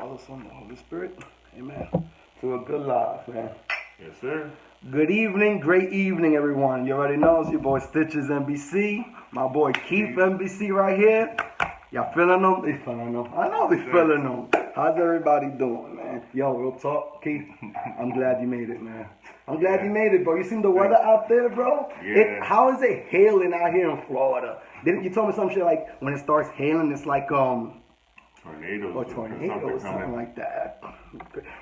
Father, Son, and Holy Spirit. Amen. To a good life, man. Yes, sir. Good evening, great evening, everyone. You already know it's your boy Stitches NBC. My boy Keith NBC right here. Y'all feeling them? They feeling them. I know they feeling them. How's everybody doing, man? Yo, real talk, Keith. I'm glad you made it, man. I'm glad you made it, bro. You seen the weather out there, bro? Yeah. How is it hailing out here in Florida? Didn't you told me some shit like when it starts hailing, it's like tornadoes or tornadoes, something like that.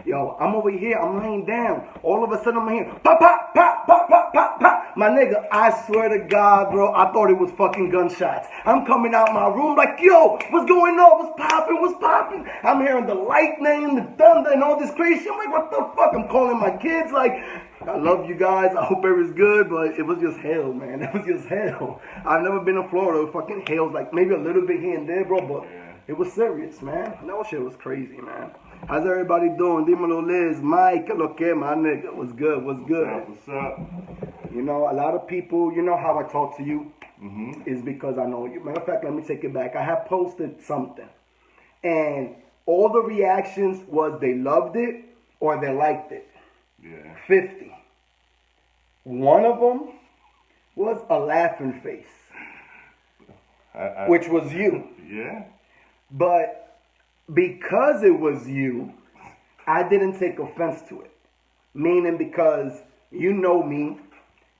Yo, I'm over here, I'm laying down. All of a sudden I'm here, pop, pop, pop, pop, pop, pop, pop. My nigga, I swear to God, bro, I thought it was fucking gunshots. I'm coming out my room like, yo, what's going on? What's popping? What's popping? I'm hearing the lightning, the thunder, and all this crazy shit. I'm like, what the fuck? I'm calling my kids like, I love you guys. I hope everything's good, but it was just hell, man. It was just hell. I've never been in Florida. It fucking hails like maybe a little bit here and there, bro, but it was serious, man. That shit was crazy, man. How's everybody doing? Dímelo, Liz, Mike, lo que, my nigga. What's good? What's good? What's up? You know, a lot of people, you know how I talk to you is because I know you. Matter of fact, let me take it back. I have posted something, and all the reactions was they loved it or they liked it. Yeah. 50. One of them was a laughing face, which was you. Yeah. But because it was you, I didn't take offense to it. Meaning because you know me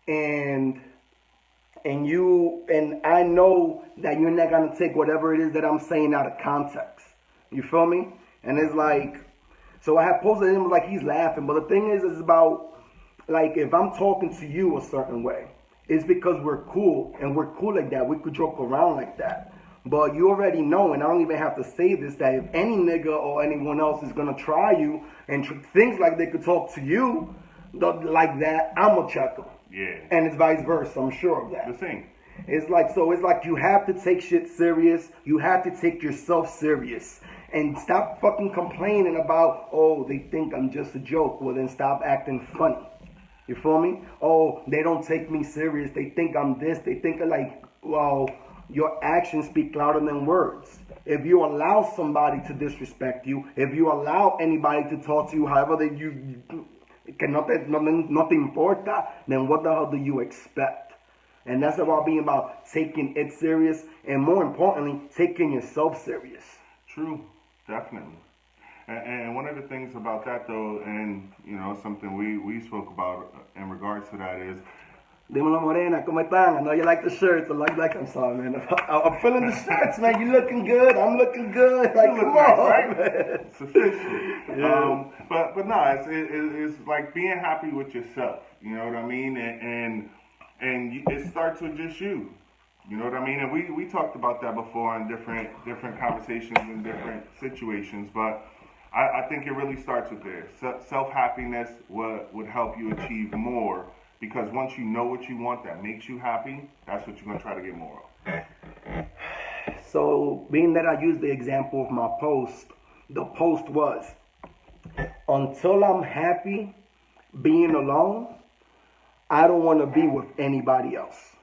and I know that you're not gonna take whatever it is that I'm saying out of context. You feel me? And it's like, so I have posted him like he's laughing, but the thing is about like if I'm talking to you a certain way, it's because we're cool and we're cool like that. We could joke around like that. But you already know, and I don't even have to say this, that if any nigga or anyone else is going to try you and things like they could talk to you like that, I'm going to check them. Yeah. And it's vice versa, I'm sure of that. The same. It's like you have to take shit serious. You have to take yourself serious. And stop fucking complaining about, oh, they think I'm just a joke. Well, then stop acting funny. You feel me? Oh, they don't take me serious. They think I'm this. They think like, well, your actions speak louder than words. If you allow somebody to disrespect you, if you allow anybody to talk to you however that you cannot, nothing importa, then what the hell do you expect? And that's about taking it serious and more importantly, taking yourself serious. True, definitely. And one of the things about that though, and you know, something we spoke about in regards to that is, Dímelo, Morena, ¿cómo están? I know you like the shirts. I'm sorry, man. I'm feeling the shirts, man. You looking good. I'm looking good. Like, come on, right? man. It's official. Yeah. But no, it's like being happy with yourself. You know what I mean? And it starts with just you. You know what I mean? And we talked about that before in different conversations and different situations. But I think it really starts with there. Self-happiness would help you achieve more. Because once you know what you want that makes you happy, that's what you're going to try to get more of. So, being that I used the example of my post, the post was, until I'm happy being alone, I don't want to be with anybody else.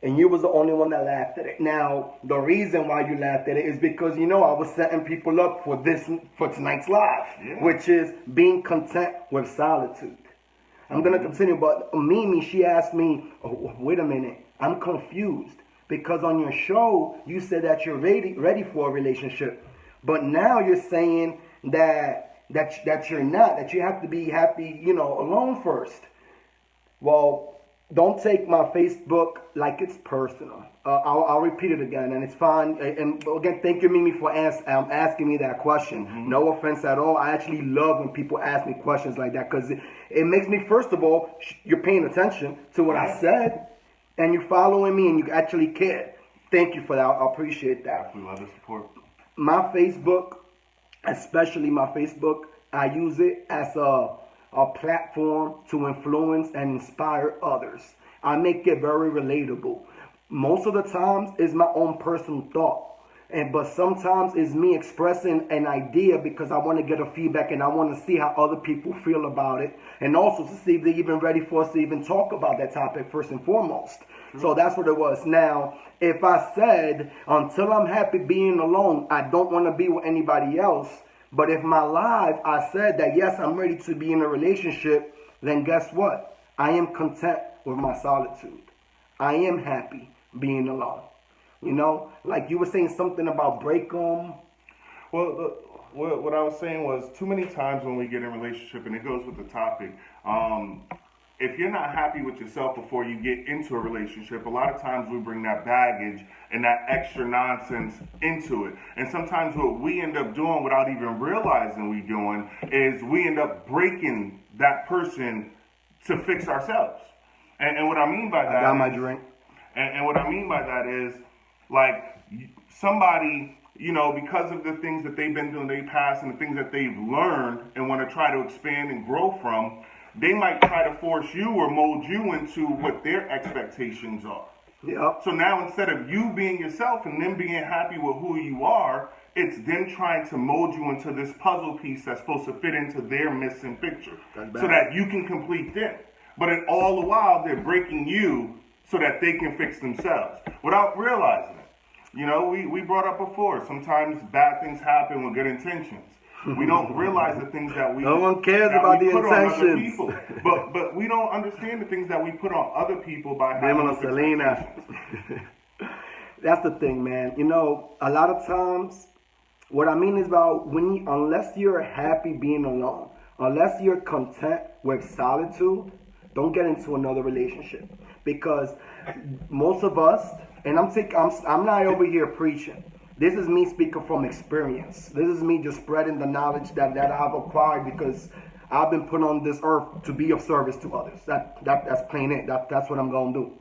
And you was the only one that laughed at it. Now, the reason why you laughed at it is because, you know, I was setting people up for tonight's live, which is being content with solitude. I'm going to continue, but Mimi, she asked me, oh, wait a minute, I'm confused. Because on your show, you said that you're ready for a relationship. But now you're saying that you're not, that you have to be happy, you know, alone first. Well, don't take my Facebook like it's personal. I'll repeat it again, and it's fine. And again, thank you, Mimi, for asking me that question. No offense at all. I actually love when people ask me questions like that because it makes me, first of all, you're paying attention to what I said, and you're following me, and you actually care. Thank you for that. I appreciate that. We love the support. My Facebook, especially my Facebook, I use it as a platform to influence and inspire others. I make it very relatable. Most of the times it's my own personal thought. But sometimes it's me expressing an idea because I want to get a feedback and I want to see how other people feel about it. And also to see if they're even ready for us to even talk about that topic first and foremost. So that's what it was. Now, if I said, until I'm happy being alone, I don't want to be with anybody else, But if my life, I said that, yes, I'm ready to be in a relationship, then guess what? I am content with my solitude. I am happy being alone. You know, like you were saying something about break them. Well, what I was saying was too many times when we get in a relationship, and it goes with the topic, if you're not happy with yourself before you get into a relationship, a lot of times we bring that baggage and that extra nonsense into it. And sometimes what we end up doing without even realizing we're doing is we end up breaking that person to fix ourselves. And what I mean by that, I got my drink. And what I mean by that is, like, somebody, you know, because of the things that they've been doing in their past and the things that they've learned and want to try to expand and grow from, they might try to force you or mold you into what their expectations are. Yep. So now instead of you being yourself and them being happy with who you are, it's them trying to mold you into this puzzle piece that's supposed to fit into their missing picture so that you can complete them. But in all the while, they're breaking you so that they can fix themselves without realizing it. You know, we brought up before, sometimes bad things happen with good intentions. We don't realize the things that we no one cares about the intentions. But we don't understand the things that we put on other people by having those expectations. That's the thing, man. You know, a lot of times, what I mean is about unless you're happy being alone, unless you're content with solitude, don't get into another relationship. Because most of us, and I'm not over here preaching. This is me speaking from experience. This is me just spreading the knowledge that I've acquired because I've been put on this earth to be of service to others. That's plain it. That's what I'm gonna do.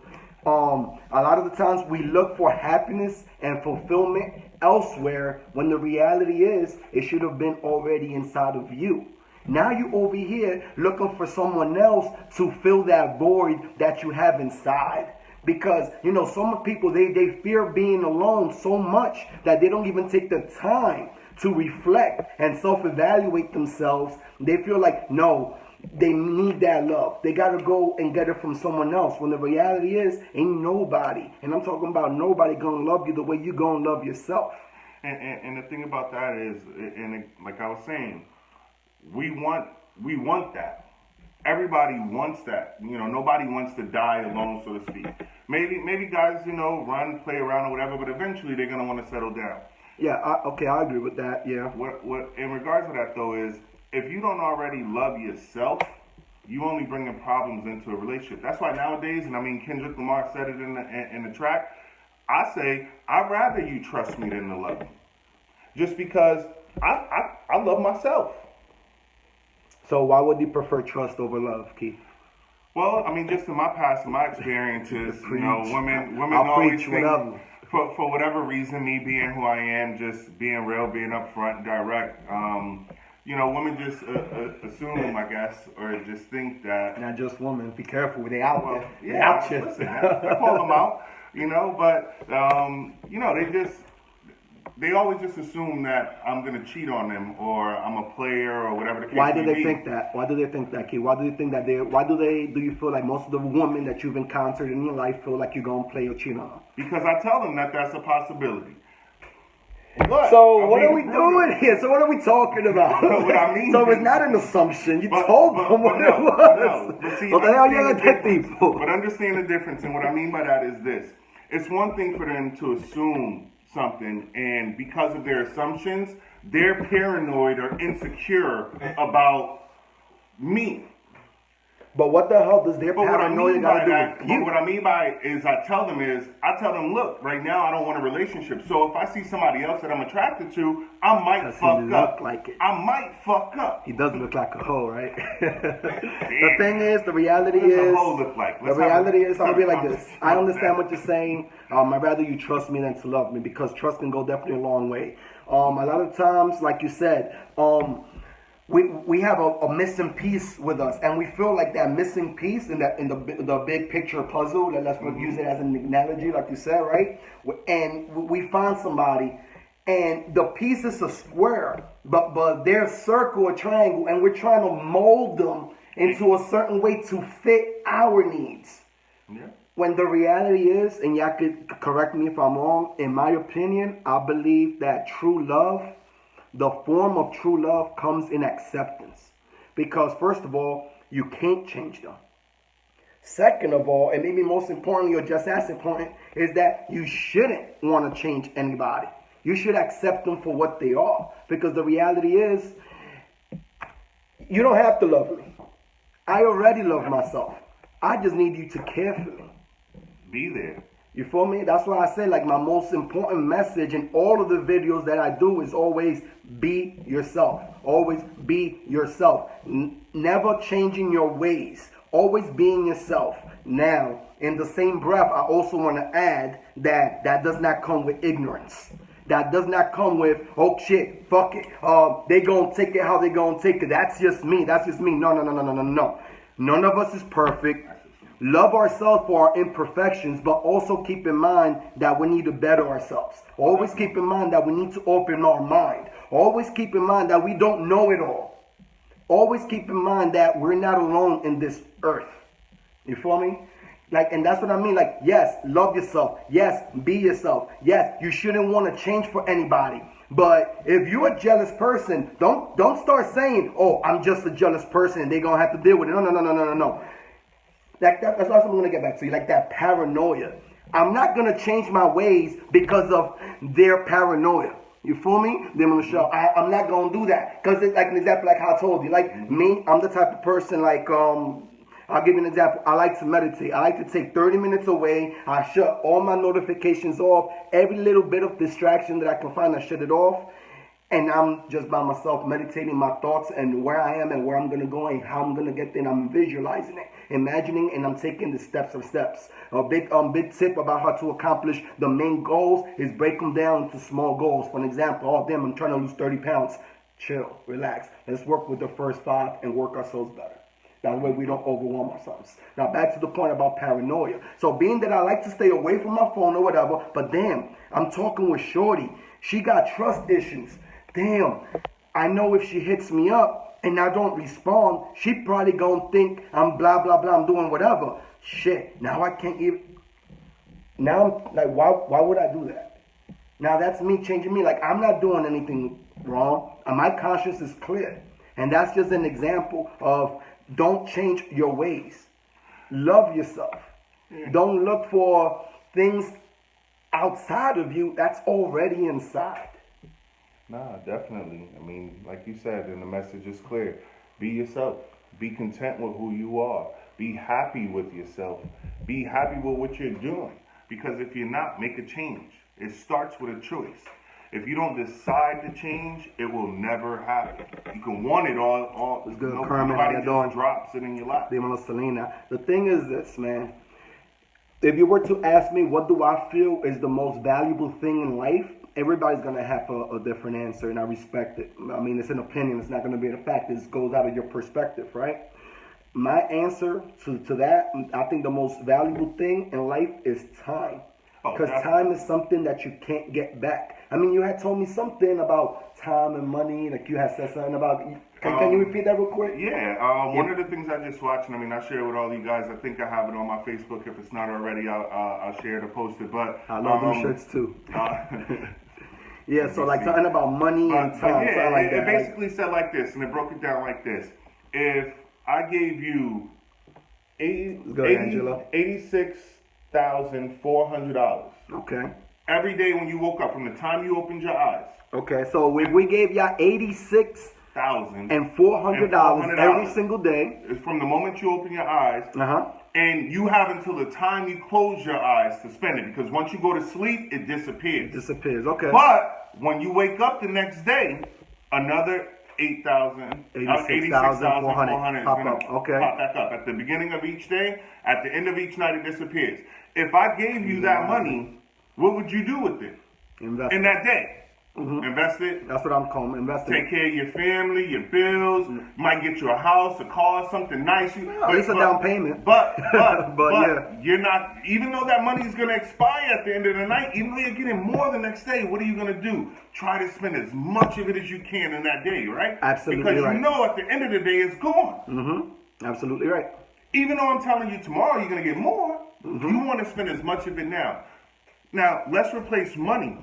A lot of the times we look for happiness and fulfillment elsewhere when the reality is it should have been already inside of you. Now you over here looking for someone else to fill that void that you have inside. Because, you know, some people, they fear being alone so much that they don't even take the time to reflect and self-evaluate themselves. They feel like, no, they need that love. They got to go and get it from someone else. When the reality is, ain't nobody, and I'm talking about nobody going to love you the way you going to love yourself. And the thing about that is, and like I was saying, we want that. Everybody wants that. You know, nobody wants to die alone, so to speak. Maybe guys, you know, run, play around or whatever, but eventually they're gonna want to settle down. Yeah, I agree with that. Yeah. What in regards to that though is, if you don't already love yourself, you only bringing problems into a relationship. That's why nowadays, and I mean Kendrick Lamar said it in the track. I say I'd rather you trust me than to love me, just because I love myself. So why would you prefer trust over love, Keith? Well, I mean, just in my past, in my experiences, you know, women I'll always preach, think, whatever. for whatever reason, me being who I am, just being real, being upfront and direct, you know, women just assume, I guess, or just think that. Not just women. Be careful. They out there. Yeah, they out you. Listen, I call them out, you know, but, you know, they always just assume that I'm going to cheat on them or I'm a player or whatever the case Why do may they be. think that? Why do they think that, Keith? Why do you think that do you feel like most of the women that you've encountered in your life feel like you're going to play or cheat on them? Because I tell them that that's a possibility. So what are we doing here? So what are we talking about? What I mean so it's not an assumption. You told them what it was. But see, what the hell you gonna get people? But understand the difference, and what I mean by that is this. It's one thing for them to assume something, and because of their assumptions, they're paranoid or insecure about me. But what the hell does their paranoia got to do with you? But what I mean by is I tell them, look, right now I don't want a relationship. So if I see somebody else that I'm attracted to, I might fuck up. Like it. I might fuck up. He does look like a hoe, right? The thing is, the reality what does is, a hoe look like? the reality is, I'm gonna be like this. I understand what you're saying. I'd rather you trust me than to love me, because trust can go definitely a long way. A lot of times, like you said, we have a missing piece with us, and we feel like that missing piece in the big picture puzzle. Let's use it as an analogy, like you said, right? And we find somebody, and the piece is a square, but they're a circle or triangle, and we're trying to mold them into a certain way to fit our needs. Yeah. When the reality is, and y'all could correct me if I'm wrong, in my opinion, I believe that true love The form of true love comes in acceptance. Because first of all, you can't change them. Second of all, and maybe most importantly, or just as important, is that you shouldn't want to change anybody. You should accept them for what they are. Because the reality is, you don't have to love me. I already love myself. I just need you to care for me. Be there. You feel me? That's why I say, like, my most important message in all of the videos that I do is always be yourself. Always be yourself. Never changing your ways. Always being yourself. Now, in the same breath, I also want to add that that does not come with ignorance. That does not come with, oh shit, fuck it. They gonna take it how they gonna take it. That's just me. That's just me. No. None of us is perfect. Love ourselves for our imperfections, but also keep in mind that we need to better ourselves. Always keep in mind that we need to open our mind. Always keep in mind that we don't know it all. Always keep in mind that we're not alone in this earth. You feel me? Like, and that's what I mean. Like, yes, love yourself. Yes, be yourself. Yes, you shouldn't want to change for anybody. But if you're a jealous person, don't start saying, oh, I'm just a jealous person and they're going to have to deal with it. No. That's also I'm going to get back to you. Like that paranoia. I'm not going to change my ways because of their paranoia. You feel me? Them on the show. I'm not going to do that. Because it's like an example like how I told you. Like me, I'm the type of person like, I'll give you an example. I like to meditate. I like to take 30 minutes away. I shut all my notifications off. Every little bit of distraction that I can find, I shut it off. And I'm just by myself meditating my thoughts and where I am and where I'm going to go and how I'm going to get there. And I'm visualizing it, imagining, and I'm taking the steps. A big tip about how to accomplish the main goals is break them down into small goals. For an example, oh damn, I'm trying to lose 30 pounds. Chill, relax. Let's work with the first 5 and work ourselves better. That way we don't overwhelm ourselves. Now back to the point about paranoia. So being that I like to stay away from my phone or whatever, but damn, I'm talking with Shorty. She got trust issues. Damn, I know if she hits me up and I don't respond, she probably gonna think I'm blah, blah, blah, I'm doing whatever. Shit, now I can't even, now I'm like, why would I do that? Now that's me changing me. Like, I'm not doing anything wrong. My conscience is clear. And that's just an example of don't change your ways. Love yourself. Don't look for things outside of you that's already inside. Nah, definitely. I mean, like you said, and the message is clear. Be yourself. Be content with who you are. Be happy with yourself. Be happy with what you're doing. Because if you're not, make a change. It starts with a choice. If you don't decide to change, it will never happen. You can want it all. It's good, Kermit. How you doing? Drops it in your lap. Selena. The thing is this, man. If you were to ask me what do I feel is the most valuable thing in life, everybody's going to have a different answer, and I respect it. I mean, it's an opinion. It's not going to be a fact. This goes out of your perspective, right? My answer to that, I think the most valuable thing in life is time. Because time is something that you can't get back. I mean, you had told me something about time and money. Like you had said something about... Can you repeat that real quick? Yeah. One of the things I just watched, and I mean, I share it with all you guys. I think I have it on my Facebook. If it's not already, I'll share it or post it. But I love them shirts too. Yeah, so like something about money and time. Yeah, like it basically said like this, and it broke it down like this. If I gave you $86,400. Okay. Every day when you woke up, from the time you opened your eyes. Okay, so if we gave y'all $86,400 every single day. It's from the moment you open your eyes. And you have until the time you close your eyes to spend it. Because once you go to sleep, it disappears. Okay. But when you wake up the next day, another $86,400 pop up. Okay. Pop back up. At the beginning of each day, at the end of each night, it disappears. If I gave you that money, what would you do with it? Invest in that day. Invest it. That's what I'm calling investing. Take care of your family, your bills. You might get you a house, a car, something nice. At least a down payment. But yeah. You're not, even though that money is going to expire at the end of the night, even though you're getting more the next day, what are you going to do? Try to spend as much of it as you can in that day, right? Absolutely because right. You know at the end of the day it's gone. Absolutely right. Even though I'm telling you tomorrow you're going to get more, you want to spend as much of it now. Now, let's replace money.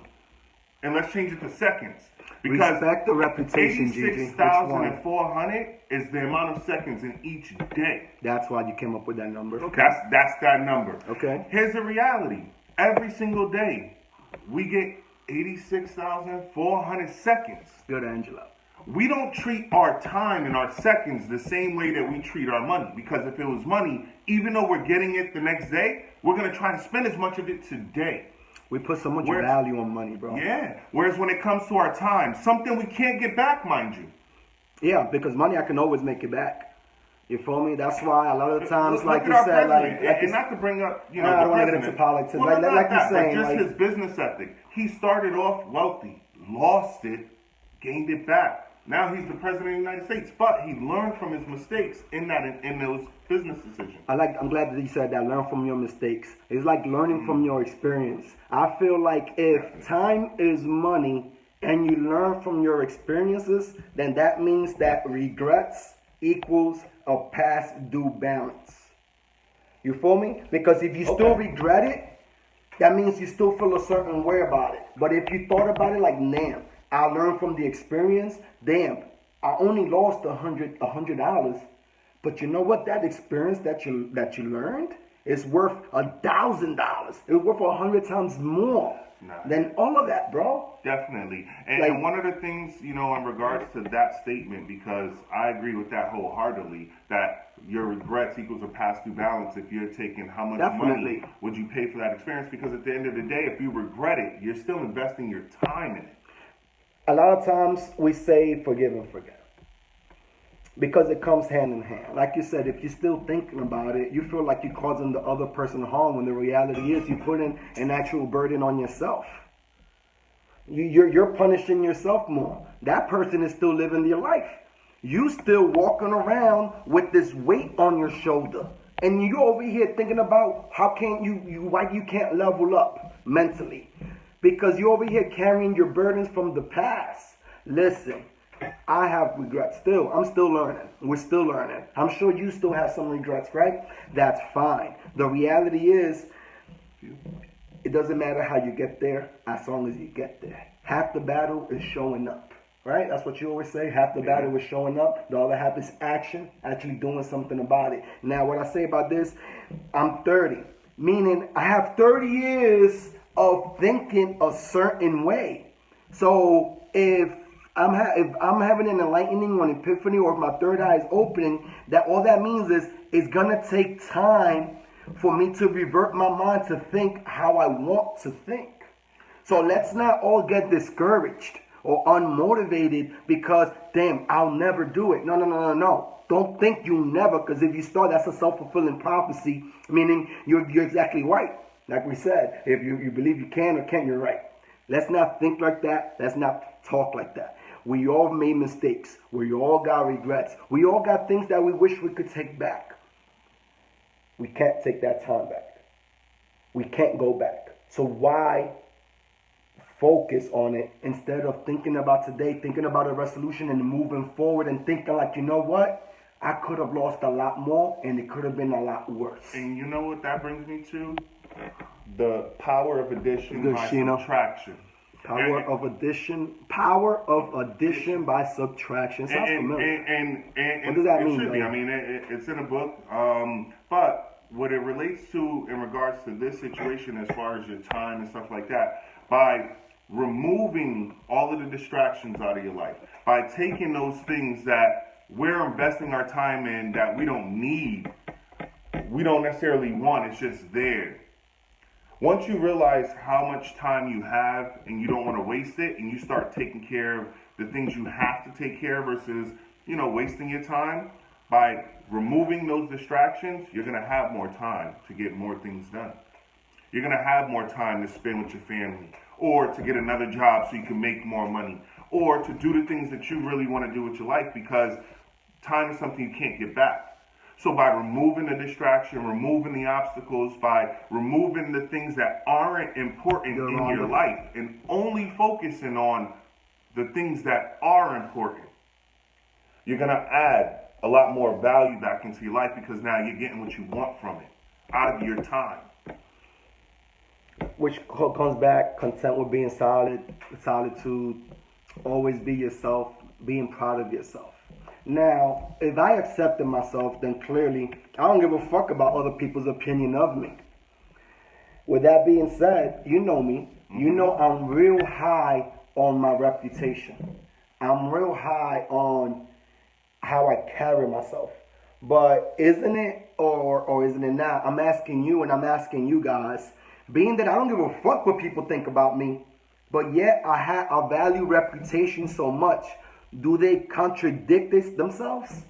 And let's change it to seconds. Because respect the reputation, Gigi. 86,400 is the amount of seconds in each day. That's why you came up with that number. Okay. That's that number. Okay. Here's the reality. Every single day, we get 86,400 seconds. Good, Angela. We don't treat our time and our seconds the same way that we treat our money. Because if it was money, even though we're getting it the next day, we're going to try to spend as much of it today. We put so much value on money, bro. Yeah. Whereas when it comes to our time, something we can't get back, mind you. Yeah, because money I can always make it back. You feel me? That's why a lot of the times, Look like at you our said, president. like and not to bring up, I don't want to get into politics. Well, like you're saying, but just like, his business ethic. He started off wealthy, lost it, gained it back. Now he's the president of the United States, but he learned from his mistakes in those business decisions. I'm glad that you said that. Learn from your mistakes. It's like learning from your experience. I feel like if time is money and you learn from your experiences, then that means that regrets equals a past due balance. You feel me? Because if you still regret it, that means you still feel a certain way about it. But if you thought about it like, damn, I learned from the experience. Damn, I only lost $100, but you know what? That experience that you learned is worth $1,000. It's worth 100 times more than all of that, bro. Definitely. And one of the things, in regards to that statement, because I agree with that wholeheartedly, that your regrets equals a past due balance. If you're taking how much money would you pay for that experience? Because at the end of the day, if you regret it, you're still investing your time in it. A lot of times we say forgive and forget because it comes hand in hand. Like you said, if you're still thinking about it, you feel like you're causing the other person harm when the reality is you're putting an actual burden on yourself. You're punishing yourself more. That person is still living their life. You still walking around with this weight on your shoulder. And you over here thinking about how can why you can't level up mentally. Because you're over here carrying your burdens from the past. Listen, I have regrets still. I'm still learning. We're still learning. I'm sure you still have some regrets, right? That's fine. The reality is, it doesn't matter how you get there as long as you get there. Half the battle is showing up, right? That's what you always say. Half the battle is showing up. The other half is action, actually doing something about it. Now, what I say about this, I'm 30, meaning I have 30 years of thinking a certain way. So if I'm having an enlightening or an epiphany, or if my third eye is opening, that all that means is it's gonna take time for me to revert my mind to think how I want to think. So let's not all get discouraged or unmotivated because, damn, I'll never do it. No. Don't think you never, because if you start, that's a self-fulfilling prophecy, meaning you're exactly right. Like we said, if you believe you can or can't, you're right. Let's not think like that. Let's not talk like that. We all made mistakes. We all got regrets. We all got things that we wish we could take back. We can't take that time back. We can't go back. So why focus on it instead of thinking about today, thinking about a resolution and moving forward and thinking like, you know what? I could have lost a lot more and it could have been a lot worse. And you know what that brings me to? The power of addition by subtraction. Power of addition by subtraction. Sounds familiar. And what does that mean? It should be. I mean, it's in a book. But what it relates to in regards to this situation, as far as your time and stuff like that, by removing all of the distractions out of your life, by taking those things that we're investing our time in that we don't need, we don't necessarily want, it's just there. Once you realize how much time you have and you don't want to waste it, and you start taking care of the things you have to take care of versus, wasting your time, by removing those distractions, you're going to have more time to get more things done. You're going to have more time to spend with your family, or to get another job so you can make more money, or to do the things that you really want to do with your life, because time is something you can't get back. So by removing the distraction, removing the obstacles, by removing the things that aren't important in your life, and only focusing on the things that are important, you're going to add a lot more value back into your life, because now you're getting what you want from it out of your time. Which comes back, content with being solitude, Always be yourself, being proud of yourself. Now, if I accepted myself, then clearly I don't give a fuck about other people's opinion of me. With that being said, you know me. You know I'm real high on my reputation. I'm real high on how I carry myself. But isn't it, or isn't it not? I'm asking you and I'm asking you guys, being that I don't give a fuck what people think about me, but yet I value reputation so much, do they contradict this themselves?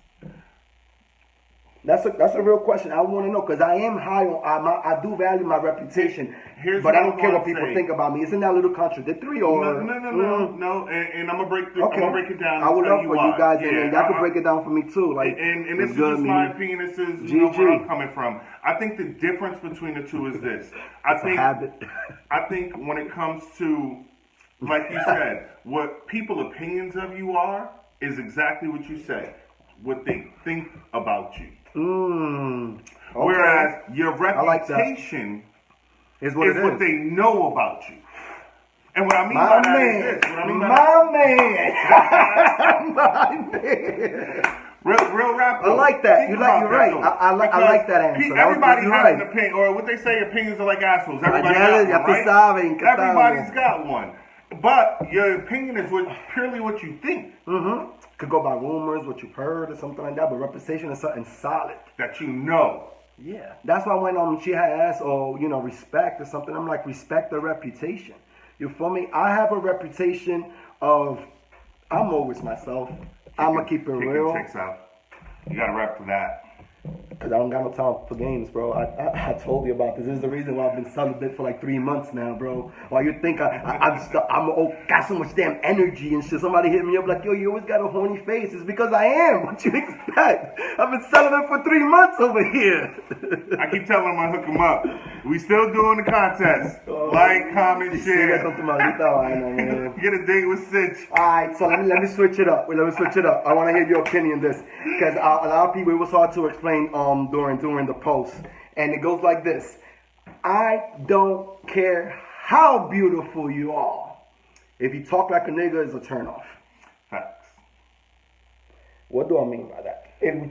That's a real question. I want to know, because I am high on, I do value my reputation, but I don't care what people think about me. Isn't that a little contradictory? Or no. And I'm gonna break it down. I would love for you guys, and y'all can break it down for me too. Like, and this is just my opinion. This is where I'm coming from. I think the difference between the two is this. I think when it comes to, like you said, what people's opinions of you are is exactly what you said. What they think about you. Okay. Whereas your reputation is what they know about you. And what I mean by that is this. Real rap. I like that. You're right. I like that answer. Everybody has an opinion, or what they say, opinions are like assholes. Everybody's got one. But your opinion is purely what you think. Could go by rumors, what you've heard, or something like that. But reputation is something solid that you know. Yeah, that's why when she had asked, respect or something, I'm like, respect the reputation. You feel me? I have a reputation of I'm always myself. I'm gonna keep it real. Chicks out. You gotta rap for that. Because I don't got no time for games, bro. I told you about this. This is the reason why I've been celibate for like 3 months now, bro. Why you think I'm got so much damn energy and shit. Somebody hit me up like, yo, you always got a horny face. It's because I am. What you expect? I've been celibate for 3 months over here. I keep telling him I hook him up. We still doing the contest. Like, comment, share. Get a date with Sitch. Alright, so let me switch it up. I want to hear your opinion on this. Because a lot of people, it was hard to explain during the post, and it goes like this: I don't care how beautiful you are. If you talk like a nigga, it's a turnoff. Facts. What do I mean by that?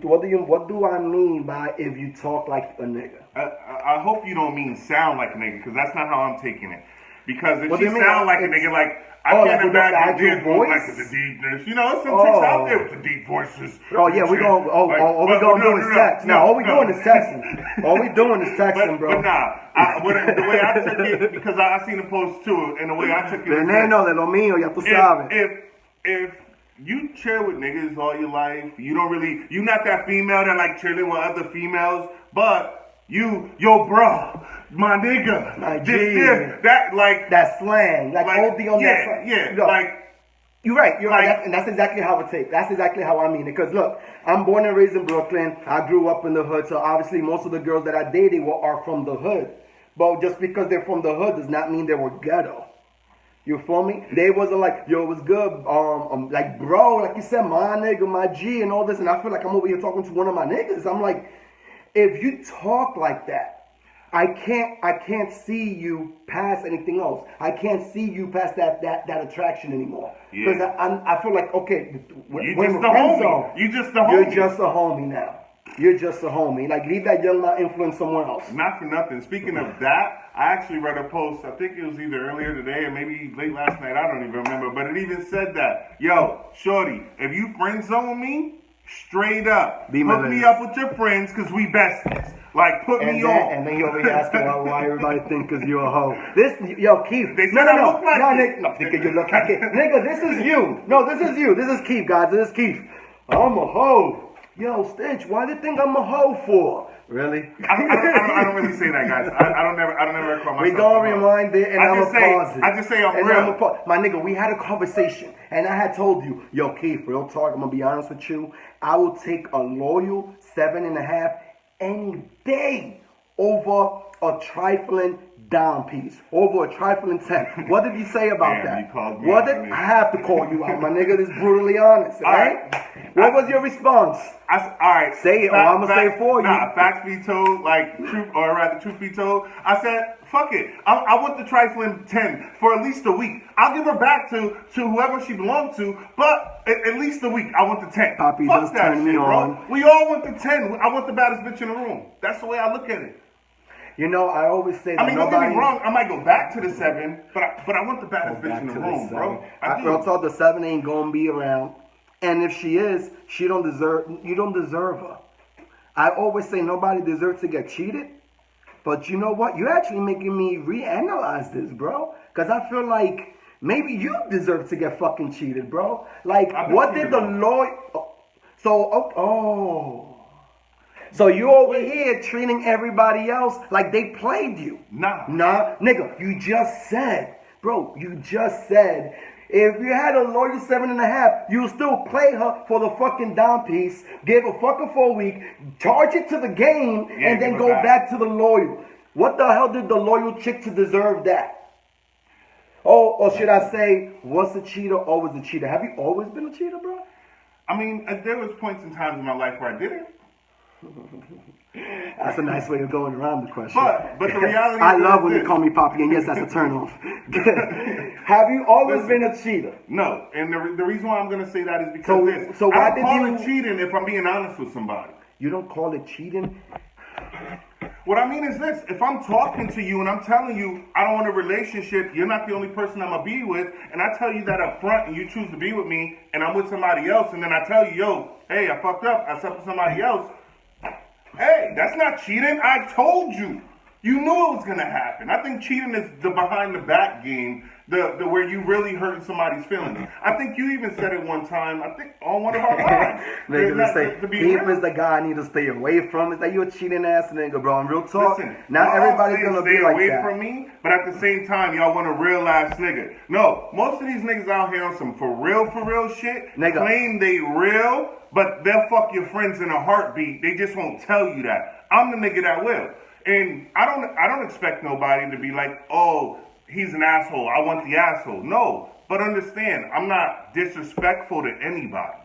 What do I mean by if you talk like a nigga? I hope you don't mean sound like a nigga, because that's not how I'm taking it. Because if you sound like a nigga, like, I can't imagine your voice. Like the deepness. You know, some chicks out there with the deep voices. Oh, yeah, we gonna do is text. No, all we doing is texting. All we doing is texting, bro. But nah, the way I took it, because I seen the post too, and the way I took it is if you chill with niggas all your life, you not that female that like chilling with other females, but bro, my nigga, my G, that slang, like OD on that slang. Yeah, like you're right, and that's exactly how it takes. That's exactly how I mean it. Because look, I'm born and raised in Brooklyn. I grew up in the hood, so obviously most of the girls that I dated are from the hood. But just because they're from the hood does not mean they were ghetto. You feel me? They wasn't like, yo, it was good. Like, bro, like you said, my nigga, my G, and all this, and I feel like I'm over here talking to one of my niggas. I'm like, if you talk like that, I can't see you past anything else. I can't see you past that attraction anymore. Because I feel like, okay, you're just a homie now. You're just a homie. Like, leave that young man influence somewhere else. Not for nothing. Speaking of that, I actually read a post, I think it was either earlier today or maybe late last night, I don't even remember, but it even said that, yo, shorty, if you friend zone me, straight up, hook me up with your friends, because we besties. Like, put me on. And then you over here asking why everybody think because you're a hoe. Yo, Keith. No, nigga, you look like it. Nigga, this is you. No, this is you. This is Keith, guys. This is Keith. I'm a hoe. Yo, Stitch, why do you think I'm a hoe for? Really? I don't really say that, guys. I don't never call myself. We gonna remind it, and I'm gonna pause it. I just say I'm real. My nigga, we had a conversation, and I had told you, yo, Keith, real talk, I'm gonna be honest with you. I will take a loyal 7.5 any day over a trifling dime piece, over a trifling 10. What did you say about that? You called me out, I have to call you out, my nigga. This brutally honest, right? What was your response? All right. Say it, or I'm going to say it for you. Nah, facts be told, like, truth be told. I said, fuck it. I want the trifling 10 for at least a week. I'll give her back to whoever she belonged to, but at least a week. I want the 10. Poppy fuck just that turned shit, me bro. on. We all want the 10. I want the baddest bitch in the room. That's the way I look at it. You know, I always say that don't get me wrong. I might go back to the 7, but I want the baddest bitch in the room, bro. Real talk, the 7 ain't gonna be around, and if she is, you don't deserve her. I always say nobody deserves to get cheated, but you know what? You're actually making me reanalyze this, bro, because I feel like maybe you deserve to get fucking cheated, bro. Like, what did the lawyer? So you over here treating everybody else like they played you. Nah, nigga, you just said, if you had a loyal 7.5, you still play her for the fucking down piece, give her fucking for a week, charge it to the game, and then go back to the loyal. What the hell did the loyal chick to deserve that? Oh, or should I say, once a cheater, always a cheater? Have you always been a cheater, bro? I mean, there was points in times in my life where I didn't. That's a nice way of going around the question. But the reality I love when you call me Poppy, and yes, that's a turn off. Have you always been a cheater? No, and the reason why I'm going to say that is because so why I don't call it cheating if I'm being honest with somebody. You don't call it cheating? What I mean is this: if I'm talking to you and I'm telling you I don't want a relationship, you're not the only person I'm gonna be with, and I tell you that up front, and you choose to be with me, and I'm with somebody else, and then I tell you, yo, hey, I fucked up, I slept with somebody else. Hey, that's not cheating. I told you. You knew it was gonna happen. I think cheating is the behind the back game, the where you really hurting somebody's feelings. I think you even said it one time. I think on one of our lives. Niggas say Keith is the guy I need to stay away from. It's like you a cheating ass nigga, bro. In real talk, listen, not everybody's gonna be like away that. From me, but at the same time, y'all want a real ass nigga. No, most of these niggas out here on some for real shit, nigga, claim they real, but they'll fuck your friends in a heartbeat. They just won't tell you that. I'm the nigga that will. And I don't expect nobody to be like, oh, he's an asshole, I want the asshole. No, but understand, I'm not disrespectful to anybody.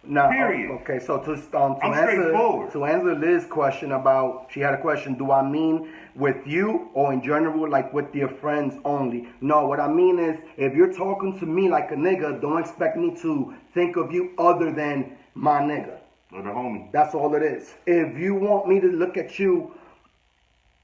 No, period. Okay, so to answer Liz's question about, she had a question, do I mean with you or in general, like with your friends only? No, what I mean is, if you're talking to me like a nigga, don't expect me to think of you other than my nigga. Or the homie. That's all it is. If you want me to look at you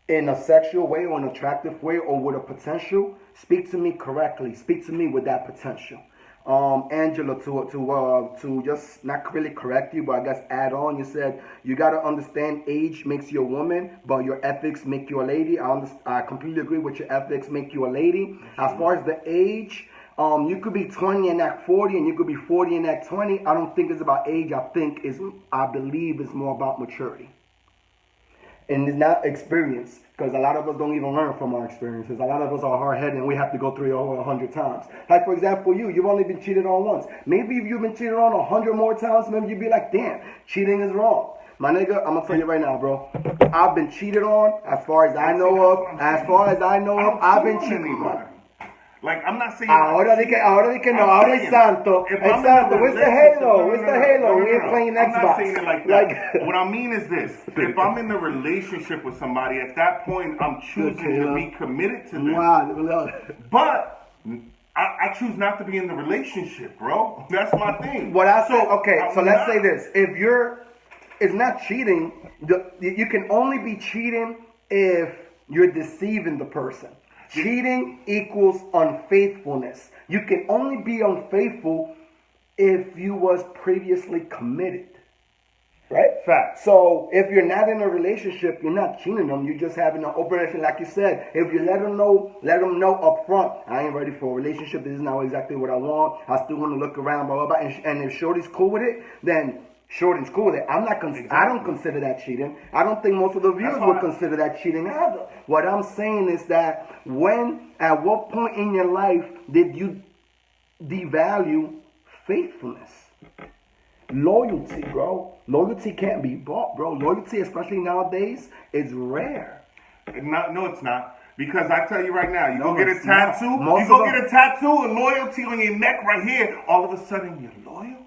in a sexual way or an attractive way or with a potential, speak to me correctly. Speak to me with that potential. Angela, to just not really correct you, but I guess add on, you said you got to understand age makes you a woman, but your ethics make you a lady. I completely agree with your ethics make you a lady. As far as the age, you could be 20 and act 40, and you could be 40 and act 20. I don't think it's about age. I believe it's more about maturity. And it's not experience, because a lot of us don't even learn from our experiences. A lot of us are hard-headed, and we have to go through it over 100 times. Like, for example, you've only been cheated on once. Maybe if you've been cheated on 100 more times, maybe you'd be like, damn, cheating is wrong. My nigga, I'm gonna tell you right now, bro. I've been cheated on, as far as I know of. I've been cheated on. Like, I'm not saying... Ahora di que no, ahora es santo. Es santo. Where's the halo? Where's the halo? We ain't playing Xbox. I'm not saying it like that. What I mean is this. If I'm in a relationship with somebody, at that point, I'm choosing to be committed to them. Wow. But I choose not to be in the relationship, bro. That's my thing. What I said, okay, so let's say this. It's not cheating. You can only be cheating if you're deceiving the person. Cheating equals unfaithfulness. You can only be unfaithful if you was previously committed. Right? Fact. So if you're not in a relationship, you're not cheating them. You're just having an open relationship. Like you said, if you let them know up front, I ain't ready for a relationship. This is not exactly what I want. I still want to look around, blah, blah, blah. And if Shorty's cool with it, then Shorty's cool with it. I don't consider that cheating. I don't think most of the viewers would consider that cheating either. What I'm saying is that at what point in your life did you devalue faithfulness? Loyalty, bro. Loyalty can't be bought, bro. Loyalty, especially nowadays, is rare. No, it's not. Because I tell you right now, you go get a tattoo, get a tattoo of loyalty on your neck right here, all of a sudden you're loyal?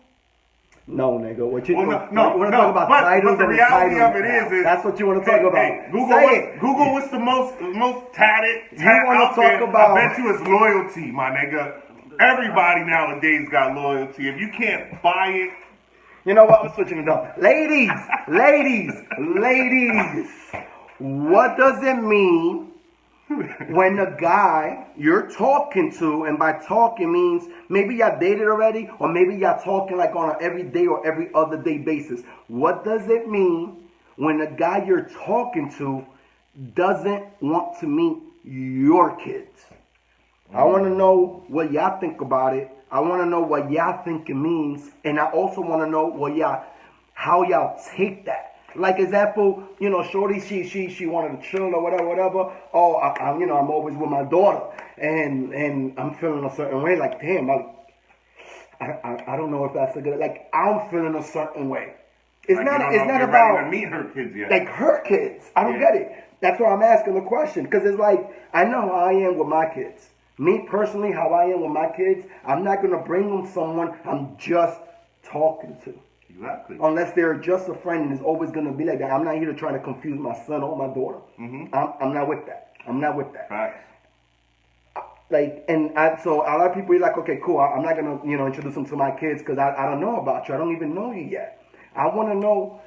No, nigga. What you Well, want to talk about titles but the and reality titles? of it is That's what you want to talk about. Hey, Google what's the most tatted You want to talk there. about? I bet you it's loyalty, my nigga. Everybody nowadays got loyalty. If you can't buy it, you know what? I'm switching it up. Ladies. What does it mean when the guy you're talking to, and by talking means maybe y'all dated already, or maybe y'all talking like on an everyday or every other day basis? What does it mean when the guy you're talking to doesn't want to meet your kids? I want to know what y'all think about it. I want to know what y'all think it means, and I also want to know how y'all take that. Like example, shorty, she wanted to chill or whatever. Oh, I'm always with my daughter, and I'm feeling a certain way. Like, damn, I don't know if that's a good. Like, I'm feeling a certain way. It's not about ready to meet her kids yet. Like her kids. I don't get it. That's why I'm asking the question, because it's like I know how I am with my kids. Me personally, how I am with my kids, I'm not gonna bring them someone I'm just talking to. Exactly. Unless they're just a friend, and it's always gonna be like that. I'm not here to try to confuse my son or my daughter. Mm-hmm. I'm not with that. I'm not with that. Facts. So a lot of people are like, okay, cool. I'm not gonna introduce them to my kids because I don't know about you. I don't even know you yet. I want to know,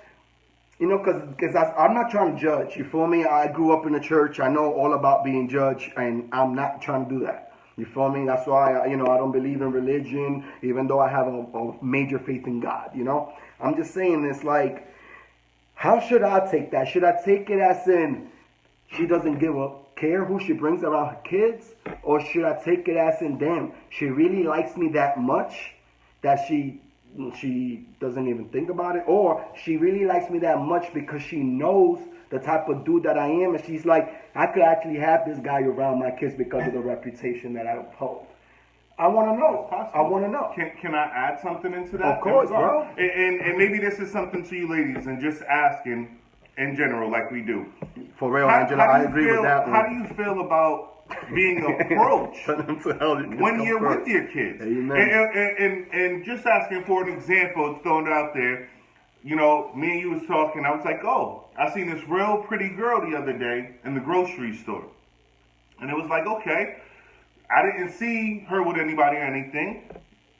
because I'm not trying to judge. You feel me? I grew up in the church. I know all about being judged, and I'm not trying to do that. You feel me? That's why, I don't believe in religion, even though I have a major faith in God, I'm just saying it's like, how should I take that? Should I take it as in she doesn't give a care who she brings around her kids? Or should I take it as in, damn, she really likes me that much that she doesn't even think about it? Or she really likes me that much because she knows the type of dude that I am, and she's like, I could actually have this guy around my kids because of the reputation that I uphold. I want to know. I want to know. Can I add something into that? Of course, bro. And maybe this is something to you ladies, and just asking in general, like we do. For real, Angela, I agree with that one. How do you feel about being approached when you're with your kids? Amen. And just asking for an example, throwing it out there. Me and you was talking. I was like, oh, I seen this real pretty girl the other day in the grocery store. And it was like, okay, I didn't see her with anybody or anything.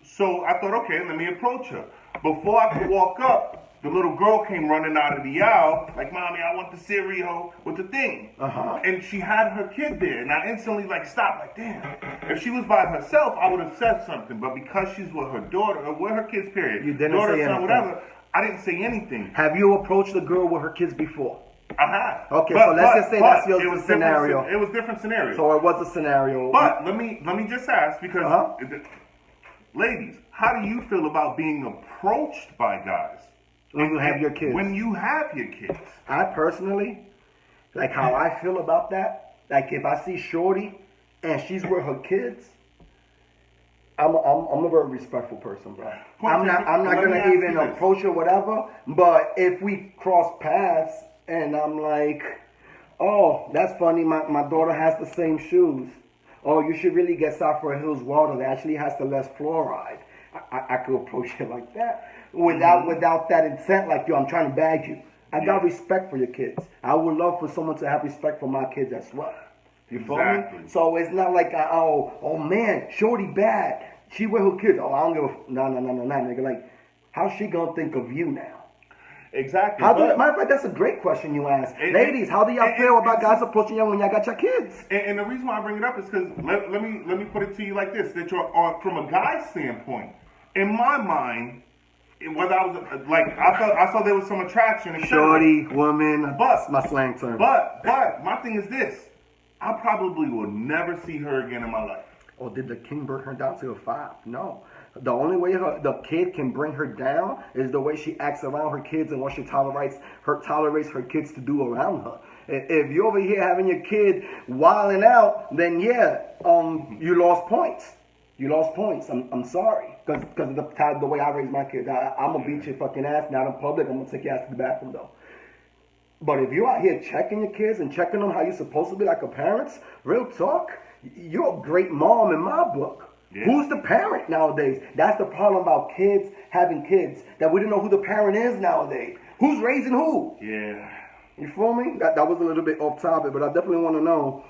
So I thought, okay, let me approach her. Before I could walk up, the little girl came running out of the aisle, like, Mommy, I want the cereal with the thing. And she had her kid there. And I instantly stopped, like, damn. If she was by herself, I would have said something. But because she's with her daughter, or with her kids, period. You didn't daughter, say son, anything. whatever. I didn't say anything. Have you approached a girl with her kids before? I have. Okay, so let's just say that's your scenario. It was different scenario. So it was a scenario. But let me just ask, because ladies, how do you feel about being approached by guys when you have your kids? When you have your kids. I personally, like how I feel about that. Like if I see shorty and she's with her kids, I'm a very respectful person, bro. I'm not gonna even approach her, whatever. But if we cross paths and I'm like, oh, that's funny, my daughter has the same shoes. Oh, you should really get Sapphire Hills water that actually has the less fluoride. I could approach it like that without that intent. Like, yo, I'm trying to bag you. I got respect for your kids. I would love for someone to have respect for my kids as well. You feel me? So it's not like, oh man, shorty bad. She with her kids. Oh, I don't give a... No, nigga. Like, how's she gonna think of you now? Exactly. Matter of fact, that's a great question you asked. Ladies, how do y'all feel about guys approaching y'all when y'all got your kids? And the reason why I bring it up is because, let me put it to you like this, that you're from a guy's standpoint, in my mind, whether I was, I saw there was some attraction. Shorty, woman, that's my slang term. But my thing is this, I probably will never see her again in my life. Or did the king bring her down to a 5? No. The only way the kid can bring her down is the way she acts around her kids and what she tolerates her kids to do around her. If you're over here having your kid wilding out, then you lost points. You lost points. I'm sorry. Because of the way I raise my kids. I'm going to beat your fucking ass, not in public. I'm going to take your ass to the bathroom, though. But if you're out here checking your kids and checking them how you're supposed to be like a parent, real talk, you're a great mom in my book. Yeah. Who's the parent nowadays? That's the problem about kids having kids, that we don't know who the parent is nowadays. Who's raising who? Yeah. You feel me? That was a little bit off topic, but I definitely want to know,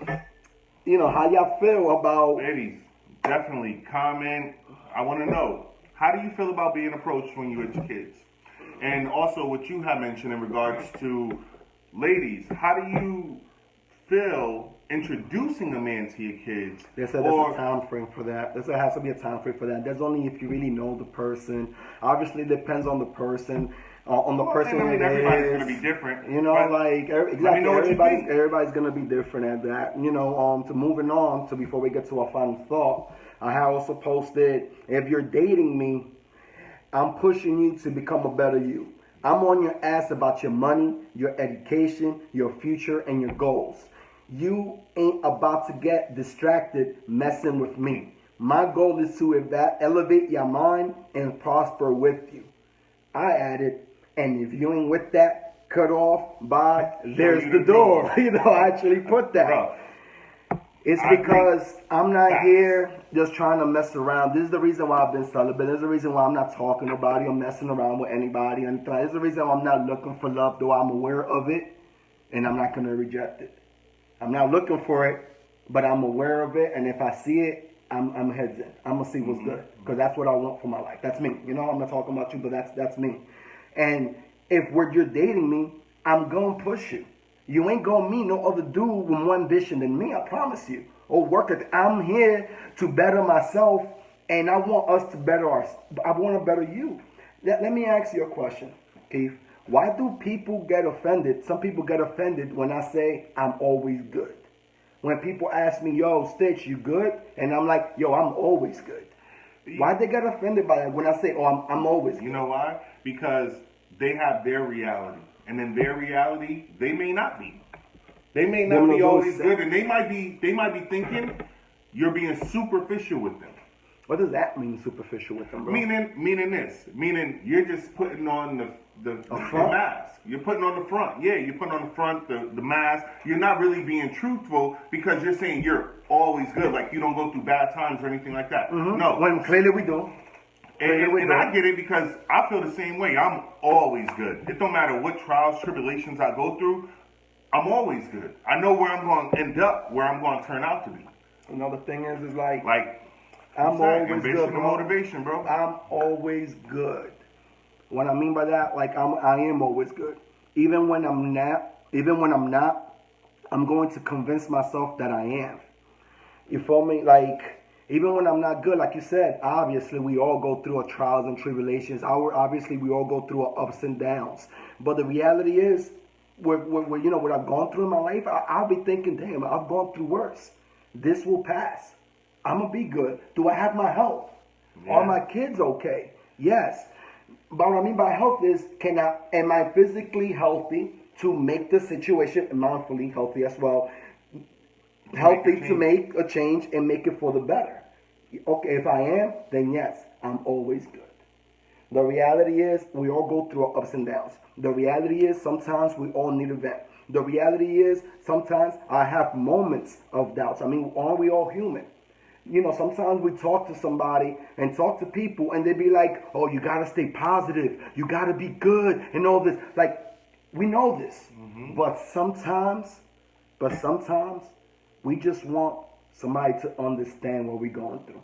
how y'all feel about... Ladies, definitely comment. I want to know, how do you feel about being approached when you're with your kids? And also what you have mentioned in regards to ladies, how do you feel introducing a man to your kids? There's a time frame for that. There has to be a time frame for that. There's only if you really know the person. Obviously, it depends on the person. Everybody's going to be different. Everybody's going to be different at that. To moving on to before we get to our final thought, I have also posted, if you're dating me, I'm pushing you to become a better you. I'm on your ass about your money, your education, your future, and your goals. You ain't about to get distracted messing with me. My goal is to elevate your mind and prosper with you. I added, and if you ain't with that, cut off, bye, there's the door. I actually put that. Bro, it's because I'm not here just trying to mess around. This is the reason why I've been celibate. This is the reason why I'm not talking to nobody or messing around with anybody. This is the reason why I'm not looking for love, though I'm aware of it, and I'm not going to reject it. I'm not looking for it, but I'm aware of it, and if I see it, I'm heads in. I'm going to see what's good, because that's what I want for my life. That's me. I'm not talking about you, but that's me. And if you're dating me, I'm going to push you. You ain't going to meet no other dude with more ambition than me, I promise you. Or work it. I'm here to better myself, and I want us to better I want to better you. Let me ask you a question, Keith. Why do people get offended? Some people get offended when I say I'm always good. When people ask me, yo, Stitch, you good? And I'm like, yo, I'm always good. Why they get offended by that when I say, oh, I'm always good? You know why? Because they have their reality. And in their reality, they may not be. They may not be always good. And they might be thinking you're being superficial with them. What does that mean, superficial with them, bro? Meaning you're just putting on the mask. You're putting on the front. Yeah, you're putting on the front, the mask. You're not really being truthful because you're saying you're always good. Like you don't go through bad times or anything like that. Mm-hmm. No. When clearly we do. And I get it because I feel the same way. I'm always good. It don't matter what trials, tribulations I go through. I'm always good. I know where I'm going to end up, where I'm going to turn out to be. Another thing is like I'm always good, ambition and bro. motivation, bro. I'm always good. What I mean by that, I am always good. Even when I'm not, I'm going to convince myself that I am. You feel me? Even when I'm not good, like you said, obviously we all go through our trials and tribulations. Obviously we all go through our ups and downs. But the reality is, what I've gone through in my life, I'll be thinking, damn, I've gone through worse. This will pass. I'm going to be good. Do I have my health? Yeah. Are my kids okay? Yes. But what I mean by health is, am I physically healthy to make the situation, mentally healthy as well, healthy to make a change and make it for the better? Okay, if I am, then yes, I'm always good. The reality is, we all go through our ups and downs. The reality is, sometimes we all need a vent. The reality is, sometimes I have moments of doubts. I mean, aren't we all human? Sometimes we talk to somebody and talk to people and they be like, oh, you got to stay positive. You got to be good and all this. We know this. Mm-hmm. But sometimes we just want somebody to understand what we're going through.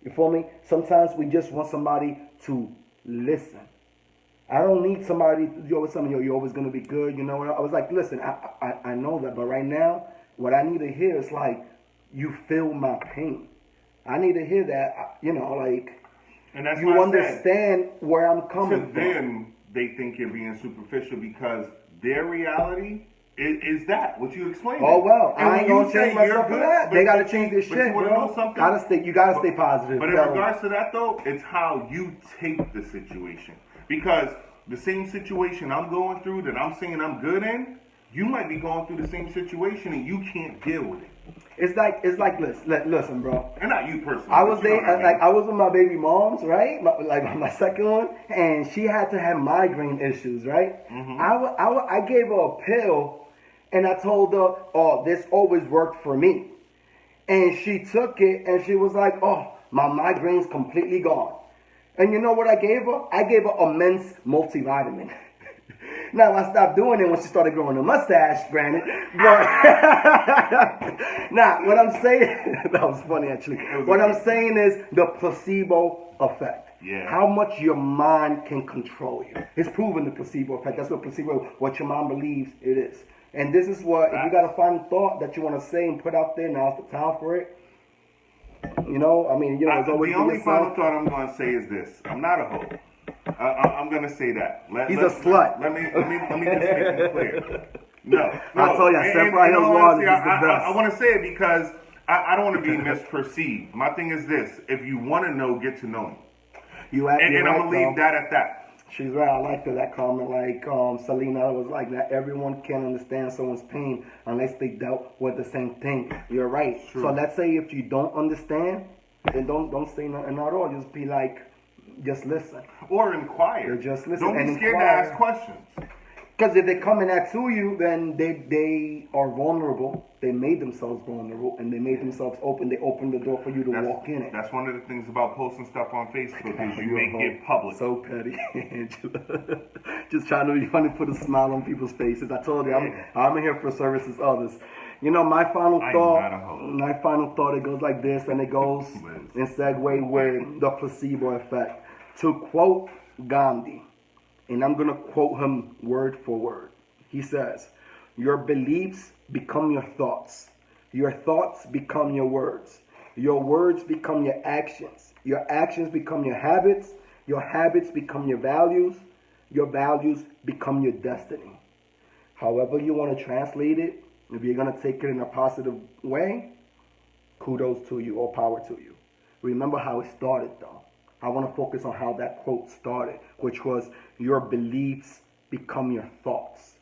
You feel me? Sometimes we just want somebody to listen. I don't need somebody to always tell me, you're always going to be good. I was like, listen, I know that. But right now, what I need to hear is you feel my pain. I need to hear that, and that's you understand where I'm coming from. To them, they think you're being superficial because their reality is that what you explained. Oh well, I ain't gonna change myself for that. They gotta change this shit, bro. You gotta stay positive. But in regards to that though, it's how you take the situation. Because the same situation I'm going through that I'm saying I'm good in, you might be going through the same situation and you can't deal with it. It's like listen, bro. And not you personally. I was there, I was with my baby moms, right? My second one, and she had to have migraine issues, right? Mm-hmm. I gave her a pill, and I told her, "Oh, this always worked for me." And she took it and she was like, oh, my migraine's completely gone. And you know what I gave her? I gave her a men's multivitamin. Now, I stopped doing it when she started growing a mustache, granted. But now, what I'm saying, that was funny actually. What I'm saying is the placebo effect. Yeah. How much your mind can control you. It's proven the placebo effect. That's what placebo, what your mind believes it is. And this is what, if you got a final thought that you want to say and put out there, now's the time for it. You know, I mean, you know, it's always the only final thought I'm going to say is this. I'm not a hoe. I'm going to say that. He's a slut. Let me just make it clear. No. I told you, Separate Hills Water is the best. I want to say it because I don't want to be misperceived. My thing is this. If you want to know, get to know me. And I'm going to leave that at that. She's right. I like that comment. Like Selena was like, that everyone can understand someone's pain unless they dealt with the same thing. You're right. True. So let's say if you don't understand, then don't say nothing at all. Just be like, just listen. Or inquire. Just listen. Don't be scared to ask questions. Because if they're coming at to you, then they are vulnerable. They made themselves vulnerable and they made themselves open. They opened the door for you to walk in it. That's one of the things about posting stuff on Facebook is you make it public. So petty, Angela. Just trying to be funny, put a smile on people's faces. I told you, I'm here for services others. You know, my final thought, it goes like this, and it goes in segue with the placebo effect. To quote Gandhi, and I'm going to quote him word for word. He says, your beliefs become your thoughts. Your thoughts become your words. Your words become your actions. Your actions become your habits. Your habits become your values. Your values become your destiny. However you want to translate it, if you're going to take it in a positive way, kudos to you, all power to you. Remember how it started, though. I want to focus on how that quote started, which was, your beliefs become your thoughts,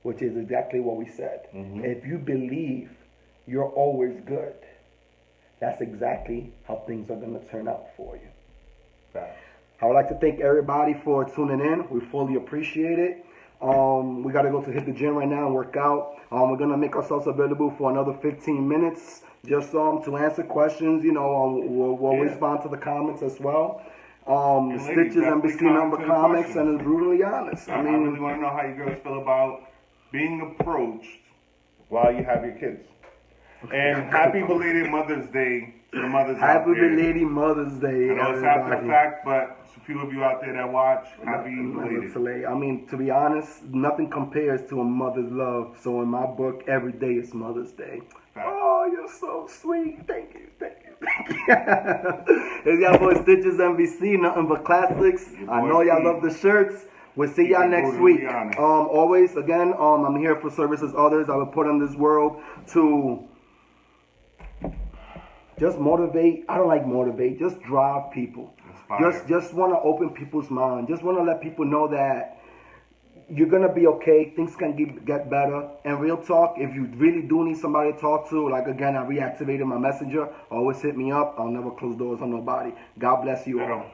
which is exactly what we said. Mm-hmm. If you believe you're always good, that's exactly how things are going to turn out for you. Right. I would like to thank everybody for tuning in. We fully appreciate it. We got to go to hit the gym right now and work out. We're going to make ourselves available for another 15 minutes just to answer questions. You know, we'll respond to the comments as well. Stitches NBC number comics and is brutally honest. I really want to know how you girls feel about being approached while you have your kids. And happy belated Mother's Day to the mothers out there. Happy belated Mother's Day. I know it's after the fact, but a few of you out there that watch, happy belated. I mean, to be honest, nothing compares to a mother's love. So in my book, every day is Mother's Day. Oh, you're so sweet. Thank you. It's y'all boy Stitches MVC, nothing but classics. I know y'all love the shirts. We'll see y'all next week. Always, again, I'm here for services others. I will put in this world to just motivate. I don't like motivate. Just drive people. Inspire. Just want to open people's mind. Just want to let people know that you're going to be okay. Things can get better. And real talk, if you really do need somebody to talk to, like again, I reactivated my messenger. Always hit me up. I'll never close doors on nobody. God bless you all.